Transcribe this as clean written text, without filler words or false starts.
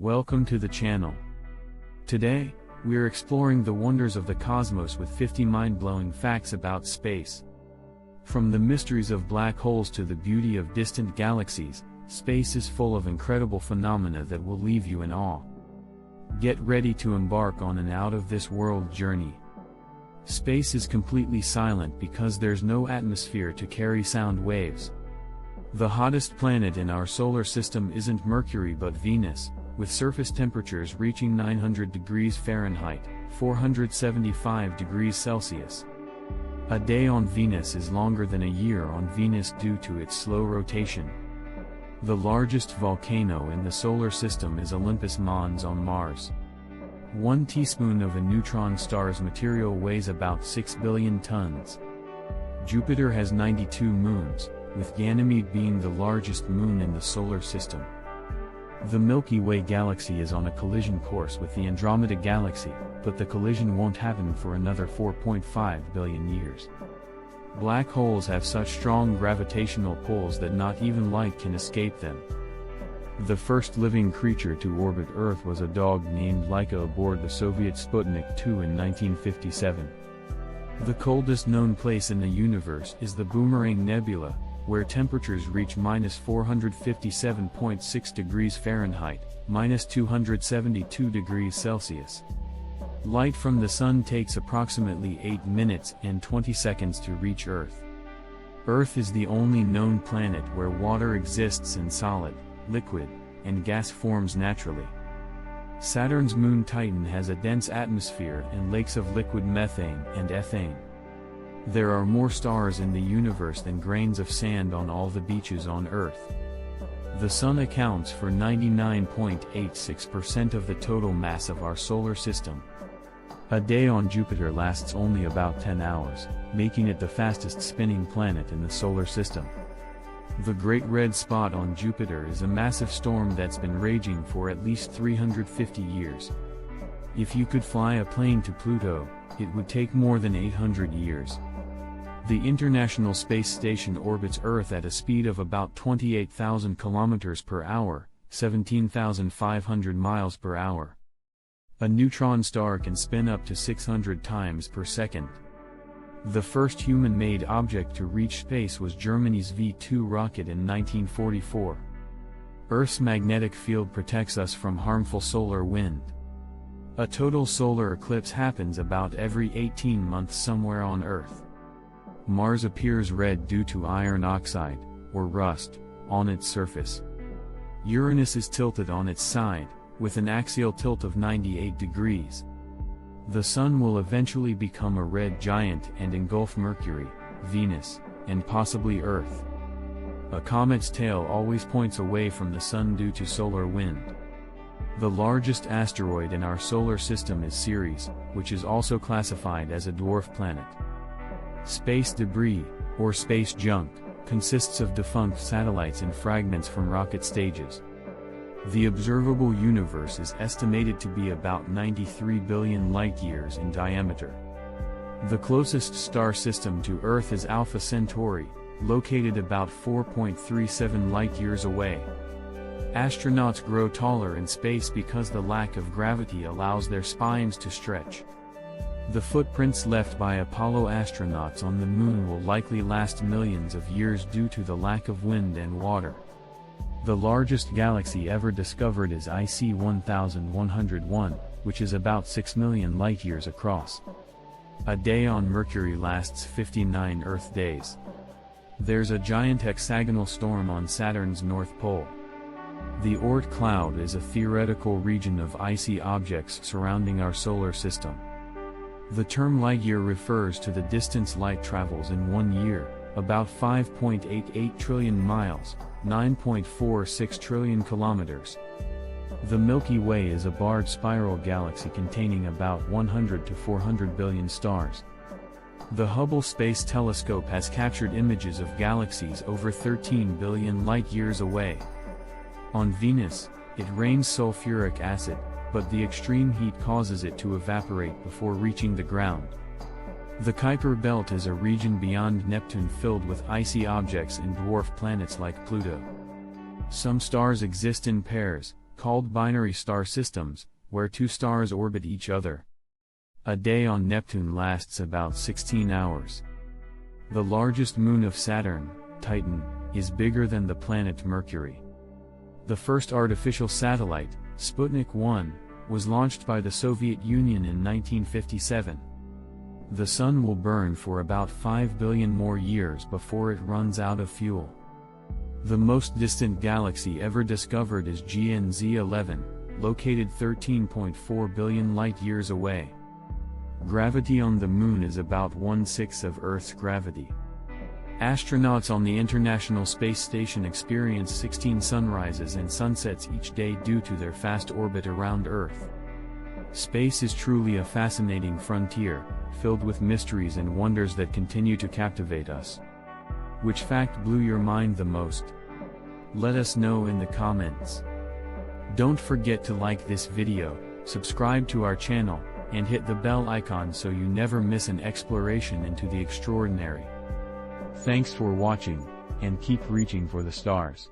Welcome to the channel. Today, we're exploring the wonders of the cosmos with 50 mind-blowing facts about space. From the mysteries of black holes to the beauty of distant galaxies, space is full of incredible phenomena that will leave you in awe. Get ready to embark on an out-of-this-world journey. Space is completely silent because there's no atmosphere to carry sound waves. The hottest planet in our solar system isn't Mercury but Venus, with surface temperatures reaching 900 degrees Fahrenheit, 475 degrees Celsius. A day on Venus is longer than a year on Venus due to its slow rotation. The largest volcano in the solar system is Olympus Mons on Mars. 1 teaspoon of a neutron star's material weighs about 6 billion tons. Jupiter has 92 moons, with Ganymede being the largest moon in the solar system. The Milky Way galaxy is on a collision course with the Andromeda galaxy, but the collision won't happen for another 4.5 billion years. Black holes have such strong gravitational pulls that not even light can escape them. The first living creature to orbit Earth was a dog named Laika aboard the Soviet Sputnik 2 in 1957. The coldest known place in the universe is the Boomerang Nebula, where temperatures reach -457.6 degrees Fahrenheit, -272 degrees Celsius. Light from the Sun takes approximately 8 minutes and 20 seconds to reach Earth. Earth is the only known planet where water exists in solid, liquid, and gas forms naturally. Saturn's moon Titan has a dense atmosphere and lakes of liquid methane and ethane. There are more stars in the universe than grains of sand on all the beaches on Earth. The Sun accounts for 99.86% of the total mass of our solar system. A day on Jupiter lasts only about 10 hours, making it the fastest spinning planet in the solar system. The Great Red Spot on Jupiter is a massive storm that's been raging for at least 350 years. If you could fly a plane to Pluto, it would take more than 800 years. The International Space Station orbits Earth at a speed of about 28,000 kilometers per hour, 17,500 miles per hour. A neutron star can spin up to 600 times per second. The first human-made object to reach space was Germany's V-2 rocket in 1944. Earth's magnetic field protects us from harmful solar wind. A total solar eclipse happens about every 18 months somewhere on Earth. Mars appears red due to iron oxide, or rust, on its surface. Uranus is tilted on its side, with an axial tilt of 98 degrees. The Sun will eventually become a red giant and engulf Mercury, Venus, and possibly Earth. A comet's tail always points away from the Sun due to solar wind. The largest asteroid in our solar system is Ceres, which is also classified as a dwarf planet. Space debris, or space junk, consists of defunct satellites and fragments from rocket stages. The observable universe is estimated to be about 93 billion light-years in diameter. The closest star system to Earth is Alpha Centauri, located about 4.37 light-years away. Astronauts grow taller in space because the lack of gravity allows their spines to stretch. The footprints left by Apollo astronauts on the Moon will likely last millions of years due to the lack of wind and water. The largest galaxy ever discovered is IC 1101, which is about 6 million light-years across. A day on Mercury lasts 59 Earth days. There's a giant hexagonal storm on Saturn's North Pole. The Oort cloud is a theoretical region of icy objects surrounding our solar system. The term light-year refers to the distance light travels in 1 year, about 5.88 trillion miles, 9.46 trillion kilometers. The Milky Way is a barred spiral galaxy containing about 100 to 400 billion stars. The Hubble Space Telescope has captured images of galaxies over 13 billion light-years away. On Venus, it rains sulfuric acid, but the extreme heat causes it to evaporate before reaching the ground. The Kuiper Belt is a region beyond Neptune filled with icy objects and dwarf planets like Pluto. Some stars exist in pairs, called binary star systems, where two stars orbit each other. A day on Neptune lasts about 16 hours. The largest moon of Saturn, Titan, is bigger than the planet Mercury. The first artificial satellite, Sputnik 1, was launched by the Soviet Union in 1957. The Sun will burn for about 5 billion more years before it runs out of fuel. The most distant galaxy ever discovered is GNZ 11, located 13.4 billion light-years away. Gravity on the Moon is about 1/6 of Earth's gravity. Astronauts on the International Space Station experience 16 sunrises and sunsets each day due to their fast orbit around Earth. Space is truly a fascinating frontier, filled with mysteries and wonders that continue to captivate us. Which fact blew your mind the most? Let us know in the comments. Don't forget to like this video, subscribe to our channel, and hit the bell icon so you never miss an exploration into the extraordinary. Thanks for watching, and keep reaching for the stars.